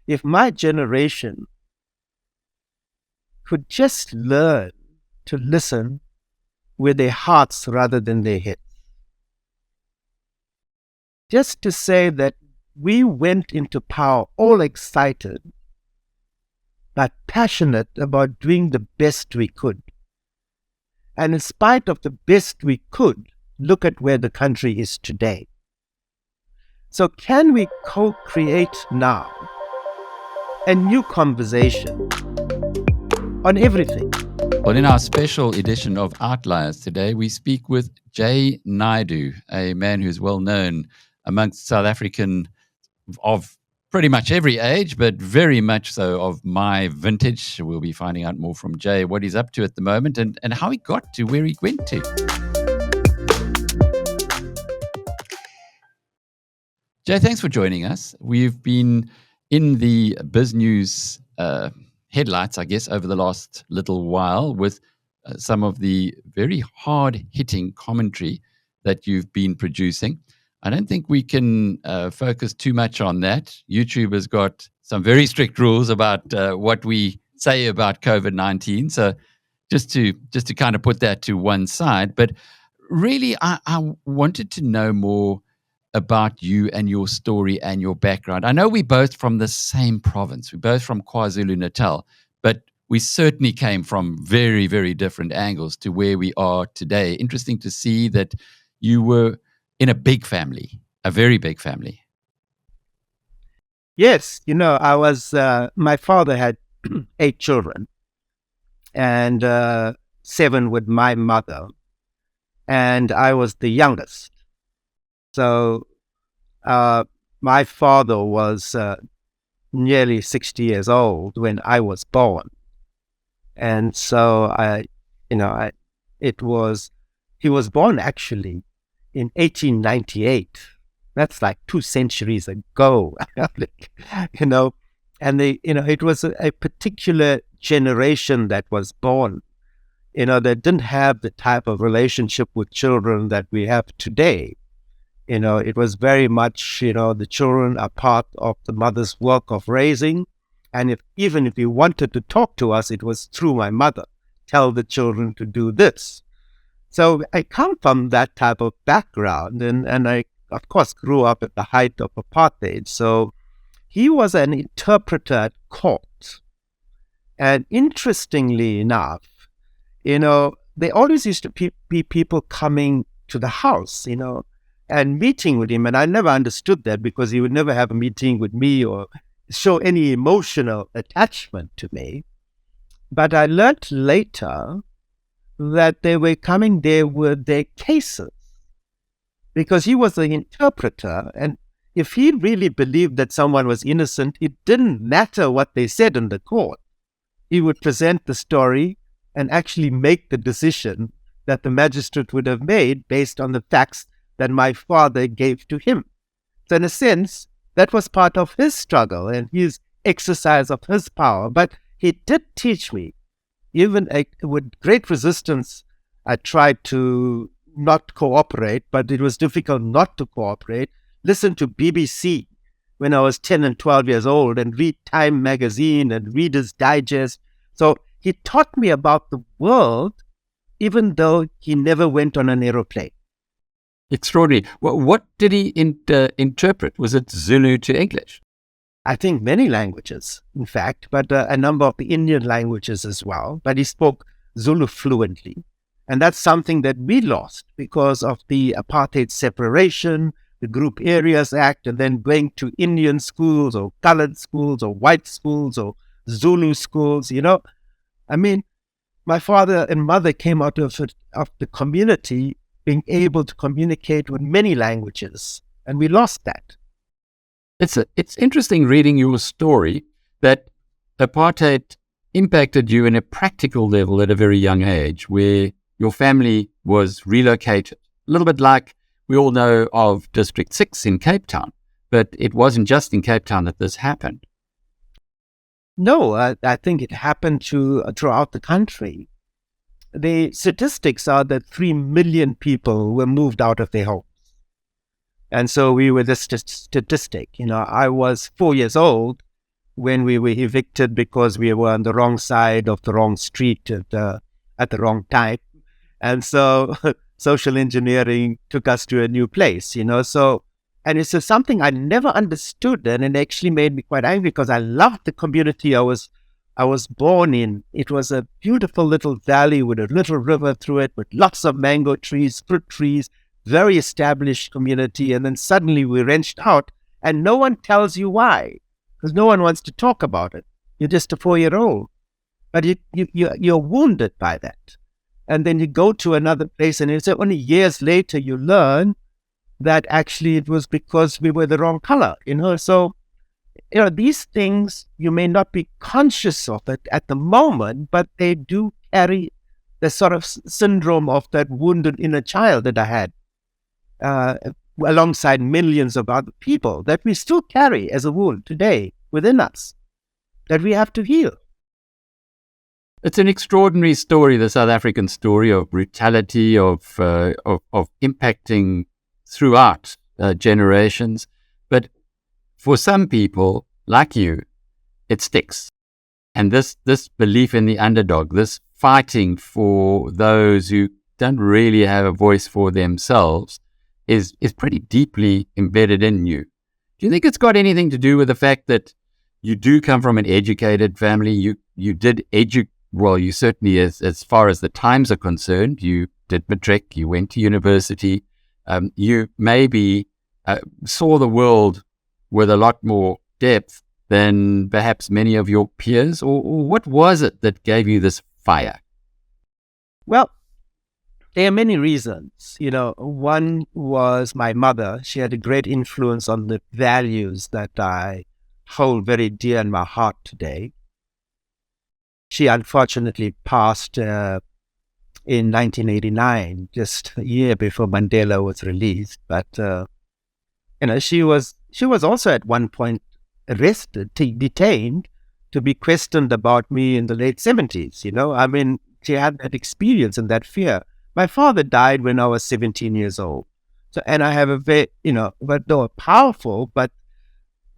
if my generation could just learn to listen with their hearts rather than their heads. Just to say that we went into power all excited, but passionate about doing the best we could. And in spite of the best we could, look at where the country is today. So can we co-create now a new conversation on everything? Well, in our special edition of Outliers today, we speak with Jay Naidoo, a man who's well known amongst South African of pretty much every age, but very much so of my vintage. We'll be finding out more from Jay, what he's up to at the moment and how he got to where he went to. Jay, thanks for joining us. We've been in the BizNews headlights, I guess, over the last little while with some of the very hard-hitting commentary that you've been producing. I don't think we can focus too much on that. YouTube has got some very strict rules about what we say about COVID-19. So just to kind of put that to one side. But really, I wanted to know more about you and your story and your background. I know we're both from the same province. We're both from KwaZulu-Natal, but we certainly came from very, very different angles to where we are today. Interesting to see that you were in a big family, a very big family. Yes, I was, my father had 8 children and 7 with my mother, and I was the youngest. So my father was nearly 60 years old when I was born. And so he was born actually in 1898. That's like 2 centuries ago, and it was a particular generation that was born, that didn't have the type of relationship with children that we have today. It was very much, the children are part of the mother's work of raising. And even if he wanted to talk to us, it was through my mother. Tell the children to do this. So I come from that type of background. And I, of course, grew up at the height of apartheid. So he was an interpreter at court. And interestingly enough, there always used to be people coming to the house, and meeting with him. And I never understood that because he would never have a meeting with me or show any emotional attachment to me. But I learned later that they were coming there with their cases because he was the interpreter. And if he really believed that someone was innocent, it didn't matter what they said in the court. He would present the story and actually make the decision that the magistrate would have made based on the facts that my father gave to him. So in a sense, that was part of his struggle and his exercise of his power. But he did teach me, even with great resistance, I tried to not cooperate, but it was difficult not to cooperate. Listen to BBC when I was 10 and 12 years old and read Time magazine and Reader's Digest. So he taught me about the world, even though he never went on an aeroplane. Extraordinary. Well, what did he interpret? Was it Zulu to English? I think many languages, in fact, but a number of the Indian languages as well. But he spoke Zulu fluently. And that's something that we lost because of the apartheid separation, the Group Areas Act, and then going to Indian schools or colored schools or white schools or Zulu schools, my father and mother came out of the community being able to communicate with many languages, and we lost that. It's interesting reading your story that apartheid impacted you in a practical level at a very young age, where your family was relocated. A little bit like we all know of District 6 in Cape Town, but it wasn't just in Cape Town that this happened. No, I think it happened throughout the country. The statistics are that 3 million people were moved out of their homes. And so we were the statistic. I was 4 years old when we were evicted because we were on the wrong side of the wrong street at the wrong time. And so social engineering took us to a new place, So, and it's just something I never understood, and it actually made me quite angry because I loved the community I was born in. It was a beautiful little valley with a little river through it, with lots of mango trees, fruit trees, very established community. And then suddenly we're wrenched out, and no one tells you why, because no one wants to talk about it. You're just a 4-year-old, but you're wounded by that. And then you go to another place, and it's only years later you learn that actually it was because we were the wrong color, So, these things, you may not be conscious of it at the moment, but they do carry the sort of syndrome of that wounded inner child that I had, alongside millions of other people that we still carry as a wound today within us that we have to heal. It's an extraordinary story, the South African story of brutality, of impacting throughout generations. But for some people, like you, it sticks. And this belief in the underdog, this fighting for those who don't really have a voice for themselves is pretty deeply embedded in you. Do you think it's got anything to do with the fact that you do come from an educated family? You did well, you certainly, as far as the times are concerned, you did matric, you went to university, you maybe saw the world with a lot more depth than perhaps many of your peers, or what was it that gave you this fire? Well, there are many reasons. One was my mother. She had a great influence on the values that I hold very dear in my heart today. She unfortunately passed in 1989, just a year before Mandela was released. But she was also at one point arrested, detained, to be questioned about me in the late 70s. She had that experience and that fear. My father died when I was 17 years old. So, and I have a very, but they were powerful, but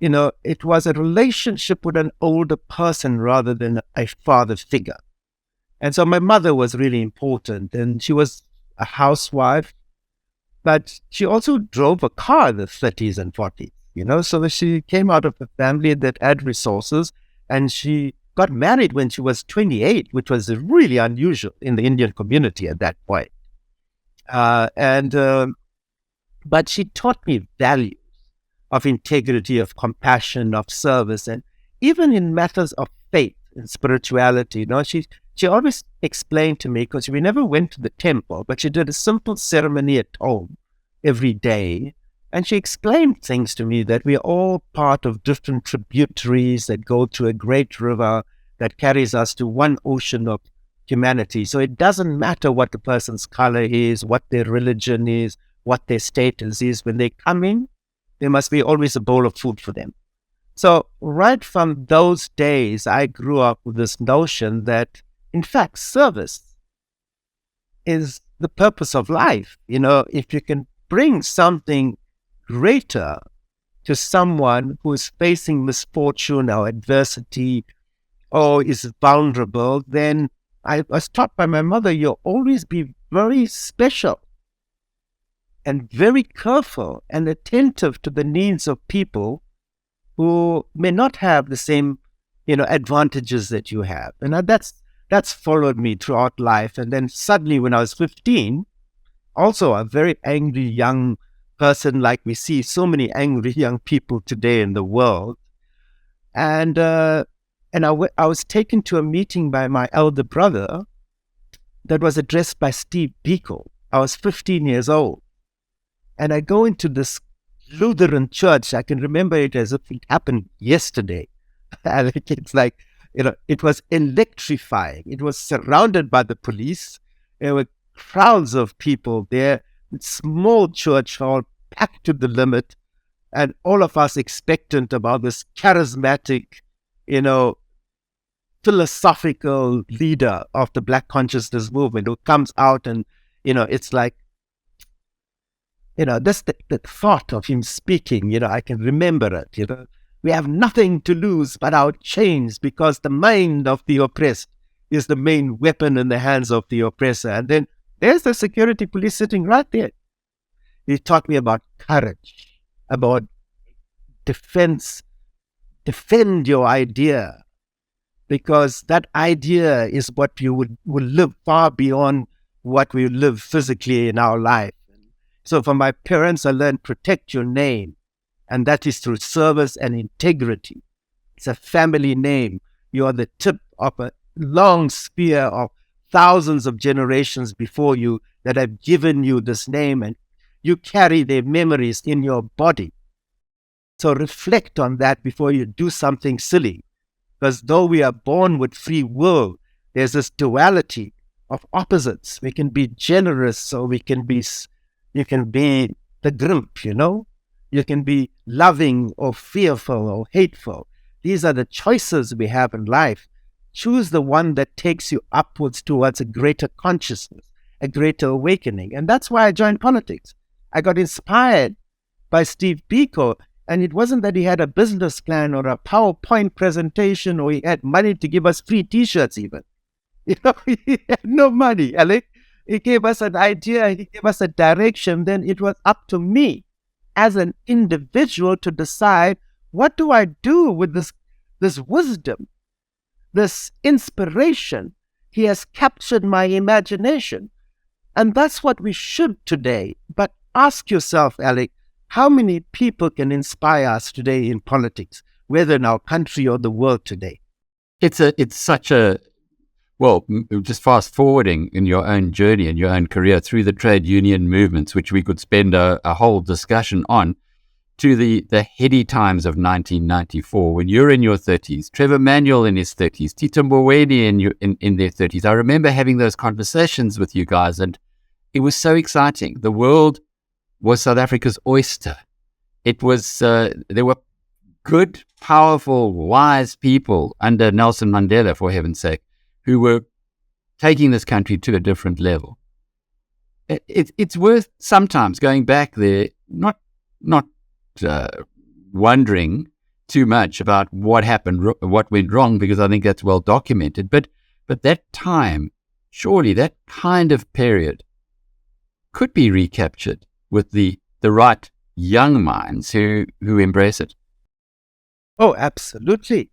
it was a relationship with an older person rather than a father figure. And so my mother was really important, and she was a housewife, but she also drove a car in the 30s and 40s, so she came out of a family that had resources, and she got married when she was 28, which was really unusual in the Indian community at that point. But she taught me values of integrity, of compassion, of service, and even in matters of faith and spirituality. She always explained to me, because we never went to the temple, but she did a simple ceremony at home every day. And she explained things to me that we are all part of different tributaries that go to a great river that carries us to one ocean of humanity. So it doesn't matter what the person's color is, what their religion is, what their status is. When they come in, there must be always a bowl of food for them. So right from those days, I grew up with this notion that, in fact, service is the purpose of life. If you can bring something greater to someone who is facing misfortune or adversity or is vulnerable, then I was taught by my mother, you'll always be very special and very careful and attentive to the needs of people who may not have the same, advantages that you have. And that's followed me throughout life. And then suddenly when I was 15, also a very angry young person, like we see so many angry young people today in the world. And I was taken to a meeting by my elder brother that was addressed by Steve Biko. I was 15 years old. And I go into this Lutheran church. I can remember it as if it happened yesterday. And it's like, it was electrifying. It was surrounded by the police. There were crowds of people there. Small church hall, packed to the limit. And all of us expectant about this charismatic, philosophical leader of the Black consciousness movement who comes out and, it's like, that's the thought of him speaking, I can remember it, We have nothing to lose but our chains, because the mind of the oppressed is the main weapon in the hands of the oppressor. And then there's the security police sitting right there. He taught me about courage, about defense. Defend your idea, because that idea is what you will live far beyond what we live physically in our life. So from my parents, I learned protect your name, and that is through service and integrity. It's a family name. You are the tip of a long spear of thousands of generations before you that have given you this name, and you carry their memories in your body. So reflect on that before you do something silly. Because though we are born with free will, there's this duality of opposites. We can be generous, or you can be the grimp, You can be loving or fearful or hateful. These are the choices we have in life. Choose the one that takes you upwards towards a greater consciousness, a greater awakening. And that's why I joined politics. I got inspired by Steve Biko. And it wasn't that he had a business plan or a PowerPoint presentation, or he had money to give us free T-shirts even. He had no money, Alec. He gave us an idea, he gave us a direction. Then it was up to me as an individual to decide, what do I do with this wisdom, this inspiration? He has captured my imagination. And that's what we should today. But ask yourself, Alec, how many people can inspire us today in politics, whether in our country or the world today? It's such a, well, just fast forwarding in your own journey and your own career through the trade union movements, which we could spend a whole discussion on, to the heady times of 1994, when you're in your 30s, Trevor Manuel in his 30s, Tito Mboweni in their 30s. I remember having those conversations with you guys, and it was so exciting. The world was South Africa's oyster. It was, there were good, powerful, wise people under Nelson Mandela, for heaven's sake, who were taking this country to a different level. It's worth sometimes going back there, not wondering too much about what happened, what went wrong, because I think that's well documented. But that time, surely that kind of period could be recaptured with the right young minds who embrace it. Oh, absolutely.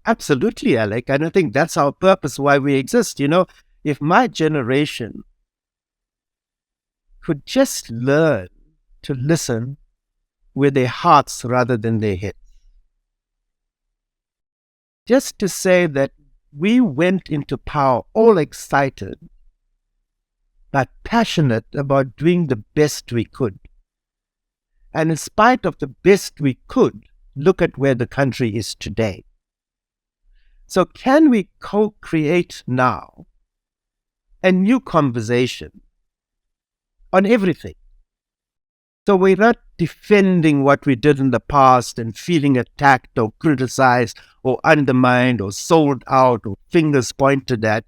Absolutely, Alec. And I think that's our purpose, why we exist. If my generation could just learn to listen with their hearts rather than their heads. Just to say that we went into power all excited, but passionate about doing the best we could. And in spite of the best we could, look at where the country is today. So can we co-create now a new conversation on everything? So we're not defending what we did in the past and feeling attacked or criticized or undermined or sold out or fingers pointed at.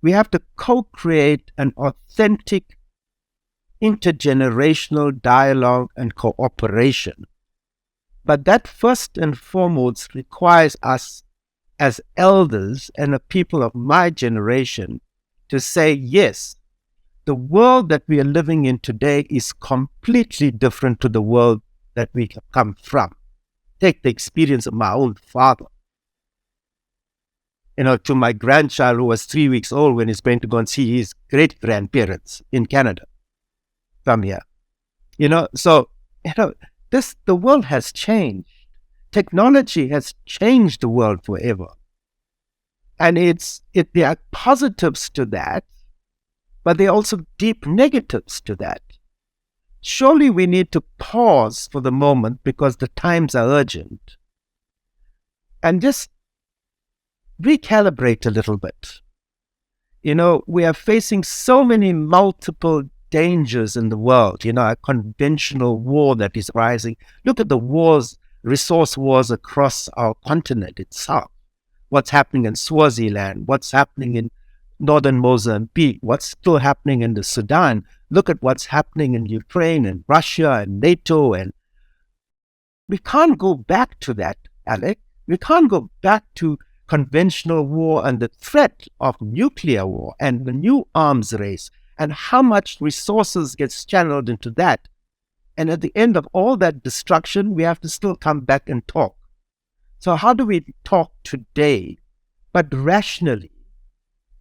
We have to co-create an authentic intergenerational dialogue and cooperation. But that first and foremost requires us as elders and a people of my generation to say, yes, the world that we are living in today is completely different to the world that we have come from. Take the experience of my own father. To my grandchild who was 3 weeks old when he's going to go and see his great-grandparents in Canada from here. The world has changed. Technology has changed the world forever. And there are positives to that, but there are also deep negatives to that. Surely we need to pause for the moment because the times are urgent and just recalibrate a little bit. We are facing so many multiple dangers in the world, a conventional war that is rising. Look at the wars, resource wars across our continent itself. What's happening in Swaziland, what's happening in northern Mozambique, what's still happening in the Sudan. Look at what's happening in Ukraine and Russia and NATO. And we can't go back to that. Alec. We can't go back to conventional war and the threat of nuclear war and the new arms race and how much resources gets channeled into that. And at the end of all that destruction, we have to still come back and talk. So how do we talk today, but rationally?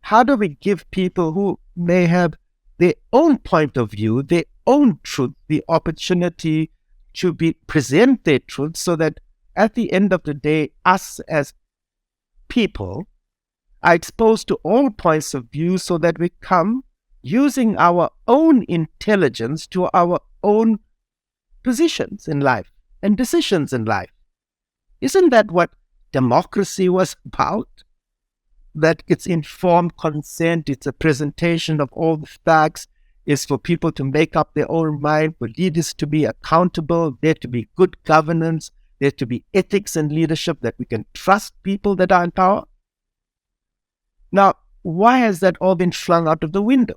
How do we give people who may have their own point of view, their own truth, the opportunity to present their truth so that at the end of the day, us as people are exposed to all points of view so that we come using our own intelligence to our own positions in life and decisions in life. Isn't that what democracy was about? That it's informed consent, it's a presentation of all the facts, is for people to make up their own mind, for leaders to be accountable, there to be good governance, there to be ethics and leadership, that we can trust people that are in power. Now, why has that all been flung out of the window?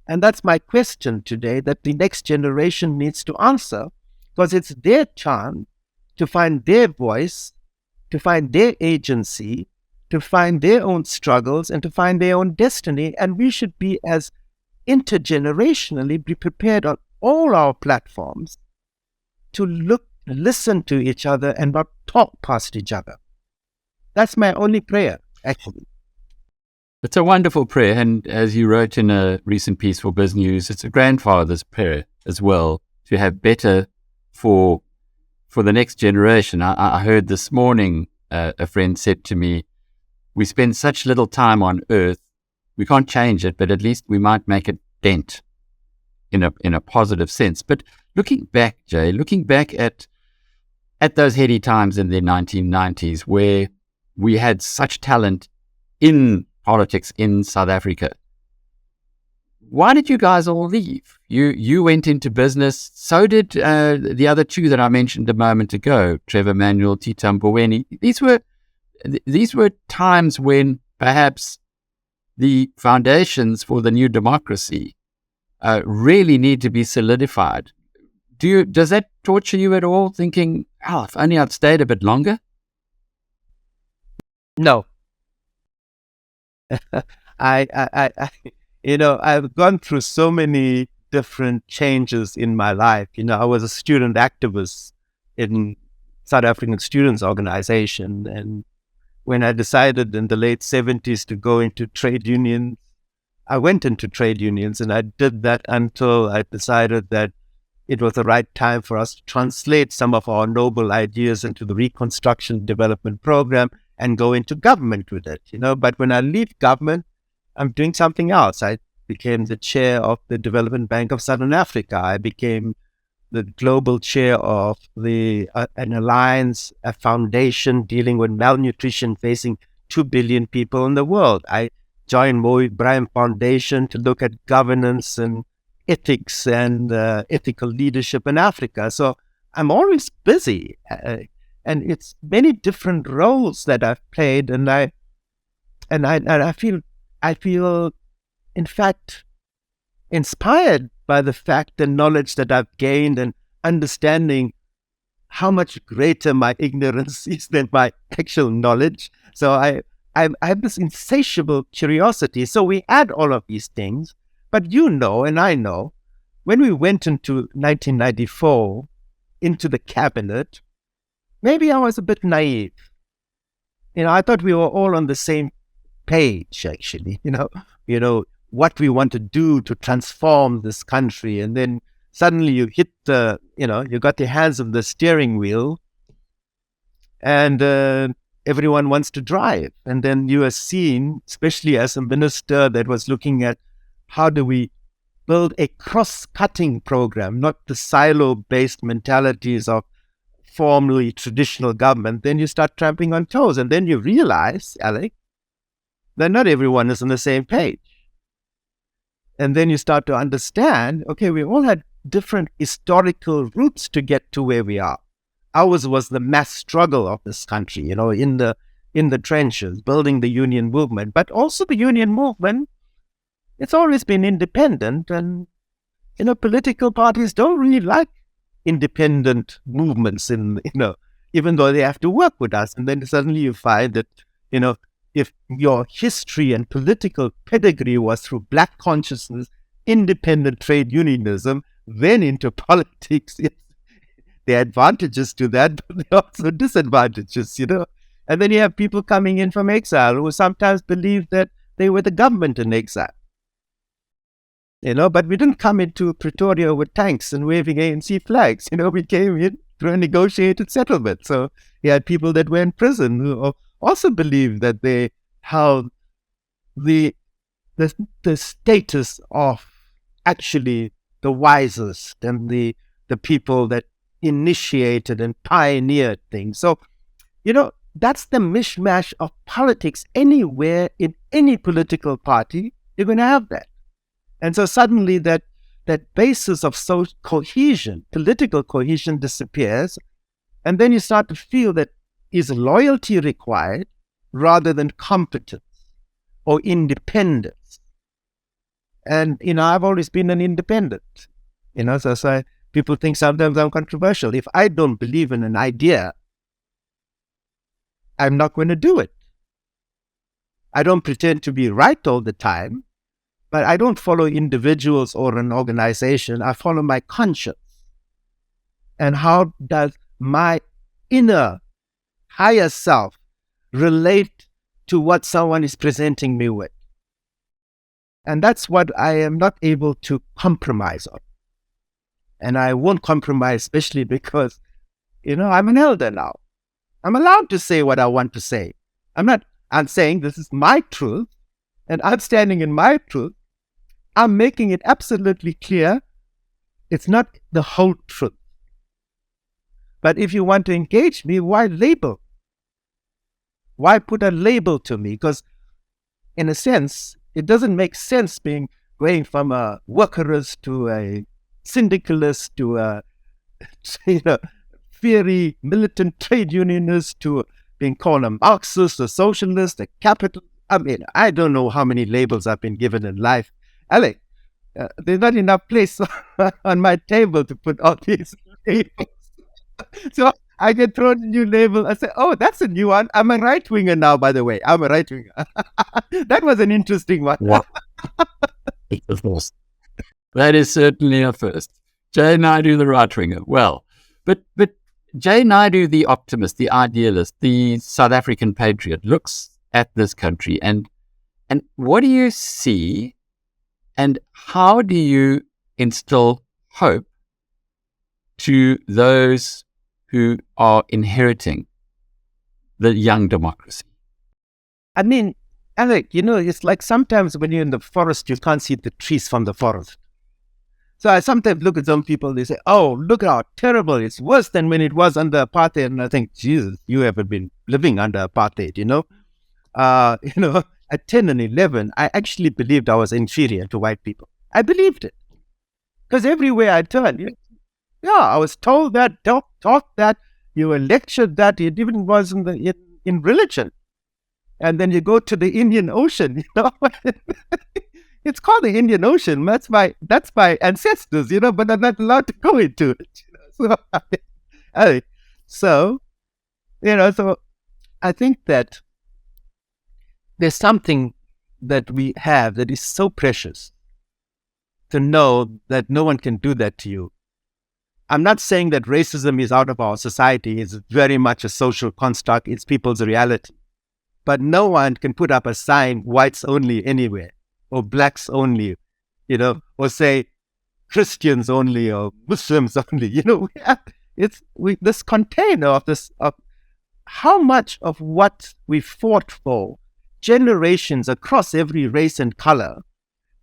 And that's my question today that the next generation needs to answer, because it's their chance to find their voice, to find their agency, to find their own struggles, and to find their own destiny. And we should be, as intergenerationally, be prepared on all our platforms to listen to each other and not talk past each other. That's my only prayer, actually. It's a wonderful prayer, and as you wrote in a recent piece for BizNews, it's a grandfather's prayer as well, to have better for the next generation. I heard this morning a friend said to me, we spend such little time on earth, we can't change it, but at least we might make a dent in a positive sense. But looking back, Jay, at those heady times in the 1990s where we had such talent in politics in South Africa, why did you guys all leave? You went into business, so did the other two that I mentioned a moment ago, Trevor Manuel, Tita Mboweni. These were times when perhaps the foundations for the new democracy really need to be solidified. Does that torture you at all, thinking, if only I'd stayed a bit longer? No. I've gone through so many different changes in my life. I was a student activist in South African Students Organization, and when I decided in the late 70s to go into trade unions, I went into trade unions, and I did that until I decided that it was the right time for us to translate some of our noble ideas into the Reconstruction Development Program and go into government with it, But when I leave government, I'm doing something else. I became the chair of the Development Bank of Southern Africa. I became the global chair of an alliance, a foundation dealing with malnutrition facing 2 billion people in the world. I joined Mo Ibrahim Foundation to look at governance and ethics and ethical leadership in Africa. So I'm always busy, and it's many different roles that I've played, and I feel, in fact, inspired by the fact and knowledge that I've gained, and understanding how much greater my ignorance is than my actual knowledge. So I have this insatiable curiosity. So we add all of these things, but and I know, when we went into 1994 into the cabinet, maybe I was a bit naive. I thought we were all on the same page, actually, what we want to do to transform this country. And then suddenly you hit you got your hands on the steering wheel, and everyone wants to drive. And then you are seen, especially as a minister that was looking at how do we build a cross-cutting program, not the silo-based mentalities of formerly traditional government. Then you start tramping on toes, and then you realize, Alec, that not everyone is on the same page. And then you start to understand, okay, we all had different historical routes to get to where we are. Ours was the mass struggle of this country, in the trenches, building the union movement. But also the union movement, it's always been independent, and political parties don't really like independent movements in even though they have to work with us. And then suddenly you find that, if your history and political pedigree was through black consciousness, independent trade unionism, then into politics, yes, there are advantages to that, but there are also disadvantages, And then you have people coming in from exile who sometimes believe that they were the government in exile. But we didn't come into Pretoria with tanks and waving ANC flags. We came in through a negotiated settlement. So you had people that were in prison who also believed that they held the status of actually the wisest and the people that initiated and pioneered things. So, that's the mishmash of politics. Anywhere in any political party, you're going to have that. And so suddenly that basis of social cohesion, political cohesion disappears. And then you start to feel that is loyalty required rather than competence or independence. And, I've always been an independent, so people think sometimes I'm controversial. If I don't believe in an idea, I'm not going to do it. I don't pretend to be right all the time, but I don't follow individuals or an organization. I follow my conscience. And how does my inner higher self relate to what someone is presenting me with? And that's what I am not able to compromise on. And I won't compromise, especially because, I'm an elder now. I'm allowed to say what I want to say. I'm saying this is my truth, and I'm standing in my truth. I'm making it absolutely clear it's not the whole truth. But if you want to engage me, why label? Why put a label to me? Because in a sense, it doesn't make sense going from a workerist to a syndicalist to a fiery militant trade unionist to being called a Marxist, a socialist, a capitalist. I don't know how many labels I've been given in life. Alec, there's not enough place on my table to put all these labels. So I get thrown a new label. I say, oh, that's a new one. I'm a right-winger now, by the way. I'm a right-winger. That was an interesting one. Wow. That is certainly a first. Jay Naidoo, the right-winger. Well, but Jay Naidoo, the optimist, the idealist, the South African patriot, looks at this country and what do you see and how do you instill hope to those who are inheriting the young democracy? Alec, it's like sometimes when you're in the forest, you can't see the trees from the forest. So I sometimes look at some people, they say, oh, look how terrible. It's worse than when it was under apartheid. And I think, Jesus, you haven't been living under apartheid, At 10 and 11, I actually believed I was inferior to white people. I believed it. Because everywhere I turned, I was told that, taught that, you were lectured that, it even was in religion. And then you go to the Indian Ocean, It's called the Indian Ocean. That's my ancestors, but I'm not allowed to go into it. So I think that there's something that we have that is so precious to know that no one can do that to you. I'm not saying that racism is out of our society. It's very much a social construct. It's people's reality. But no one can put up a sign, whites only, anywhere, or blacks only, or say Christians only or Muslims only. This container of how much of what we fought for generations across every race and color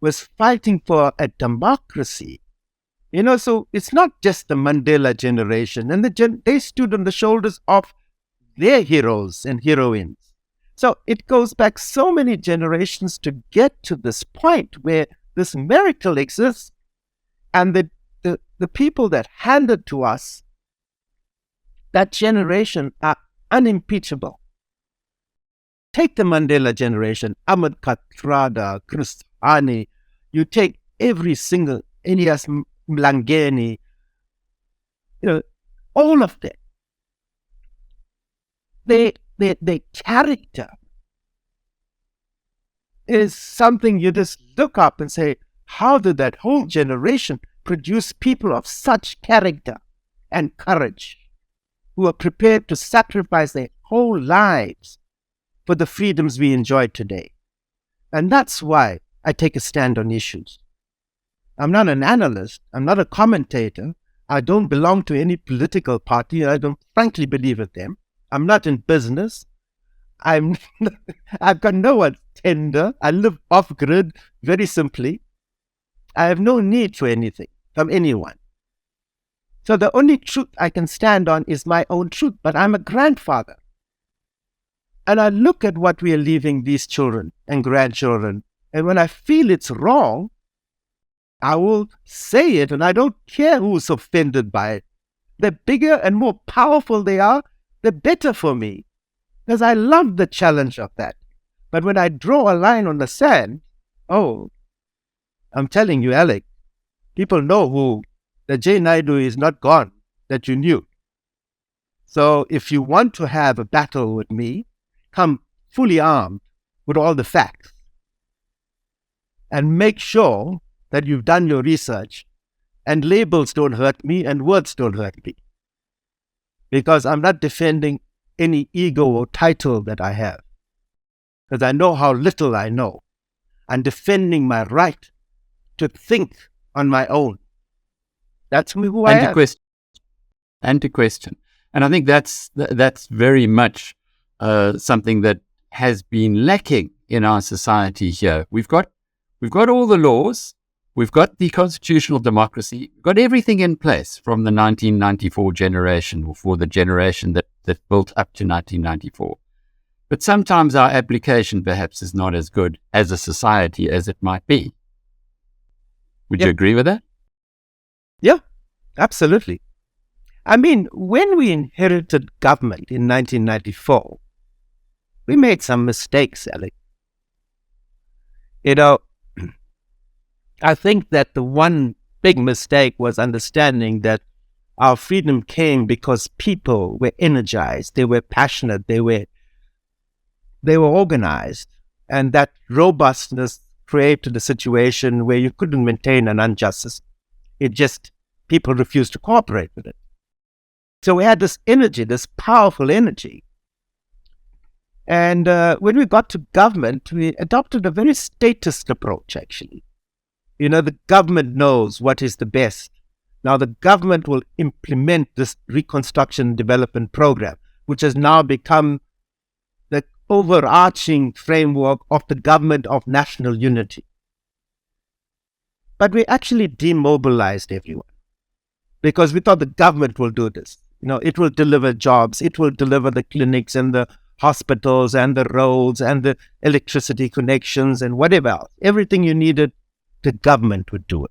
was fighting for a democracy. So it's not just the Mandela generation, and they stood on the shoulders of their heroes and heroines. So it goes back so many generations to get to this point where this miracle exists, and the people that handed to us that generation are unimpeachable. Take the Mandela generation, Ahmed Kathrada, Chris Hani, you take every single Elias Mlangeni, all of them. their character is something you just look up and say, how did that whole generation produce people of such character and courage who are prepared to sacrifice their whole lives for the freedoms we enjoy today? And that's why I take a stand on issues. I'm not an analyst. I'm not a commentator. I don't belong to any political party. I don't frankly believe in them. I'm not in business. I've got no one tender. I live off-grid very simply. I have no need for anything from anyone. So the only truth I can stand on is my own truth. But I'm a grandfather. And I look at what we are leaving these children and grandchildren. And when I feel it's wrong, I will say it, and I don't care who's offended by it. The bigger and more powerful they are, the better for me, because I love the challenge of that. But when I draw a line on the sand, oh, I'm telling you, Alec, people know who the Jay Naidoo is not gone, that you knew. So if you want to have a battle with me, come fully armed with all the facts and make sure that you've done your research, and labels don't hurt me and words don't hurt me. Because I'm not defending any ego or title that I have. Because I know how little I know. I'm defending my right to think on my own. That's who I am. And to question. And I think that's very much something that has been lacking in our society here. We've got all the laws. We've got the constitutional democracy. We've got everything in place from the 1994 generation, or for the generation that built up to 1994. But sometimes our application perhaps is not as good as a society as it might be. Would you agree with that? Yeah, absolutely. I mean, when we inherited government in 1994, we made some mistakes, Alec. I think that the one big mistake was understanding that our freedom came because people were energized, they were passionate, they were organized, and that robustness created a situation where you couldn't maintain an unjust system. People refused to cooperate with it. So we had this energy, this powerful energy. And when we got to government, we adopted a very statist approach, actually. The government knows what is the best. Now the government will implement this reconstruction development program, which has now become the overarching framework of the government of national unity. But we actually demobilized everyone because we thought the government will do this. It will deliver jobs, it will deliver the clinics and the hospitals and the roads and the electricity connections and whatever else. Everything you needed, the government would do it.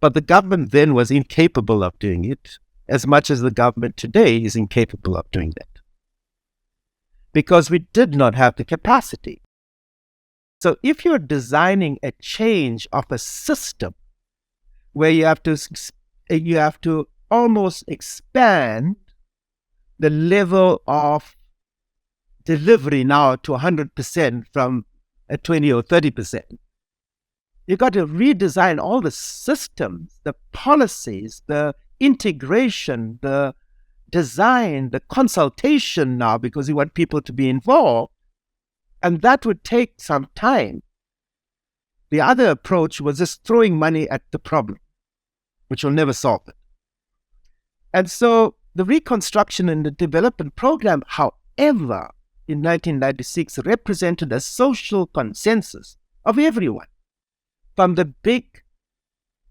But the government then was incapable of doing it, as much as the government today is incapable of doing that. Because we did not have the capacity. So if you're designing a change of a system where you have to almost expand the level of delivery now to 100% from a 20 or 30%, you've got to redesign all the systems, the policies, the integration, the design, the consultation now, because you want people to be involved. And that would take some time. The other approach was just throwing money at the problem, which will never solve it. And so the reconstruction and the development program, however, in 1996 represented a social consensus of everyone. From the big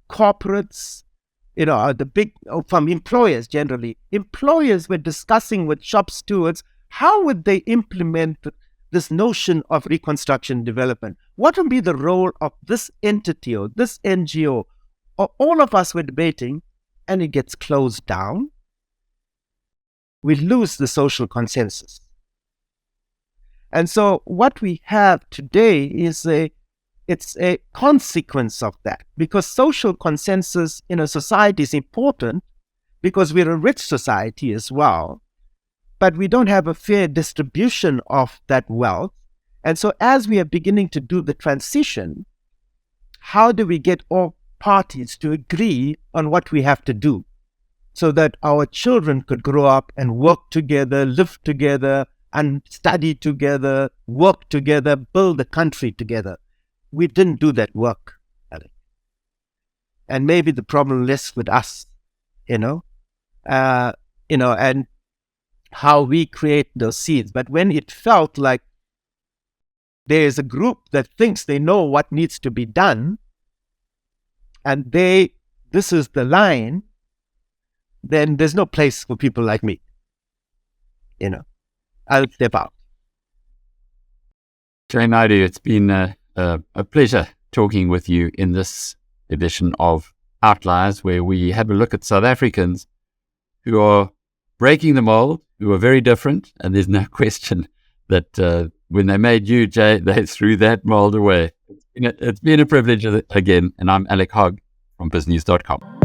corporates, from employers generally. Employers were discussing with shop stewards, how would they implement this notion of reconstruction development? What would be the role of this entity or this NGO? Or all of us were debating, and it gets closed down. We lose the social consensus. And so what we have today is it's a consequence of that, because social consensus in a society is important because we're a rich society as well. but we don't have a fair distribution of that wealth. And so as we are beginning to do the transition, how do we get all parties to agree on what we have to do so that our children could grow up and work together, live together, and study together, work together, build the country together? We didn't do that work, Alec. And maybe the problem lies with us, and how we create those seeds. But when it felt like there is a group that thinks they know what needs to be done, and this is the line, then there's no place for people like me. I'll step out. Jay Naidoo, it's been a pleasure talking with you in this edition of Outliers, where we have a look at South Africans who are breaking the mold, who are very different, and there's no question that when they made you, Jay, they threw that mold away. It's been a privilege again, and I'm Alec Hogg from BizNews.com.